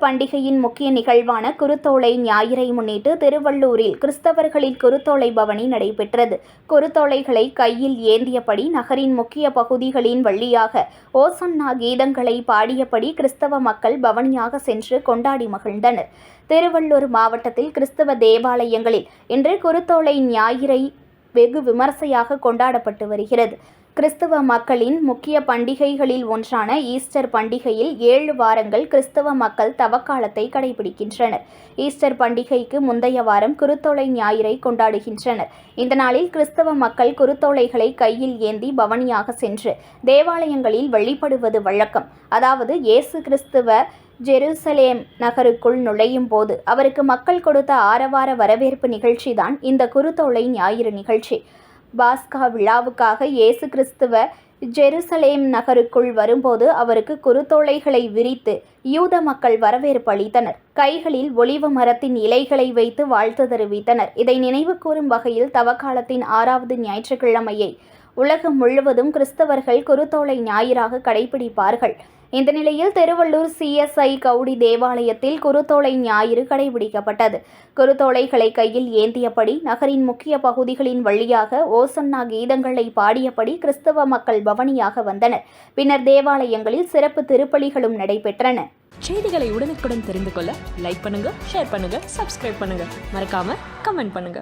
பண்டிகையின் முக்கிய நிகழ்வான குருத்தோலை ஞாயிறை முன்னிட்டு திருவள்ளூரில் கிறிஸ்தவர்களின் குருத்தோலை பவனி நடைபெற்றது. குருத்தோலைகளை கையில் ஏந்தியபடி நகரின் முக்கிய பகுதிகளின் வழியாக ஓசன்னா கீதங்களை பாடியபடி கிறிஸ்தவ மக்கள் பவனியாக சென்று கொண்டாடி மகிழ்ந்தனர். திருவள்ளூர் மாவட்டத்தில் கிறிஸ்தவ தேவாலயங்களில் இன்று குருத்தோலை ஞாயிறை வெகு விமர்சையாக கொண்டாடப்பட்டு வருகிறது. கிறிஸ்தவ மக்களின் முக்கிய பண்டிகைகளில் ஒன்றான ஈஸ்டர் பண்டிகையில் 7 வாரங்கள் கிறிஸ்தவ மக்கள் தவக்காலத்தை கடைபிடிக்கின்றனர். ஈஸ்டர் பண்டிகைக்கு முந்தைய வாரம் குருத்தோலை ஞாயிறை கொண்டாடுகின்றனர். இந்த நாளில் கிறிஸ்தவ மக்கள் குருத்தோலைகளை கையில் ஏந்தி பவனியாக சென்று தேவாலயங்களில் வழிபடுவது வழக்கம். அதாவது இயேசு கிறிஸ்துவ ஜெருசலேம் நகருக்குள் நுழையும் போது அவருக்கு மக்கள் கொடுத்த ஆரவார வரவேற்பு நிகழ்ச்சிதான் இந்த குருத்தோலை ஞாயிறு நிகழ்ச்சி. பாஸ்கா விழாவுக்காக இயேசு கிறிஸ்துவ ஜெருசலேம் நகருக்குள் வரும்போது அவருக்கு குருத்தோலைகளை விரித்து யூத மக்கள் வரவேற்பு அளித்தனர். கைகளில் ஒலிவ மரத்தின் இலைகளை வைத்து வாழ்த்து தெரிவித்தனர். இதை நினைவு கூறும் வகையில் தவக்காலத்தின் 6வது ஞாயிற்றுக்கிழமையை உலகம் முழுவதும் கிறிஸ்தவர்கள் குருத்தோலை ஞாயிறாக கடைபிடிப்பார்கள். இந்த நிலையில் திருவள்ளூர் CSI கவுடி தேவாலயத்தில் குருத்தோலை ஞாயிறு கடைபிடிக்கப்பட்டது. குருத்தோலைகளை கையில் ஏந்தியபடி நகரின் முக்கிய பகுதிகளின் வழியாக ஓசன்னா கீதங்களை பாடியபடி கிறிஸ்தவ மக்கள் பவனியாக வந்தனர். பின்னர் தேவாலயங்களில் சிறப்பு திருப்பலிகளும் நடைபெற்றன. செய்திகளை உடனுக்குடன் தெரிந்து கொள்ள லைக் பண்ணுங்க, ஷேர் பண்ணுங்க, சப்ஸ்கிரைப் பண்ணுங்க, மறக்காம கமெண்ட் பண்ணுங்க.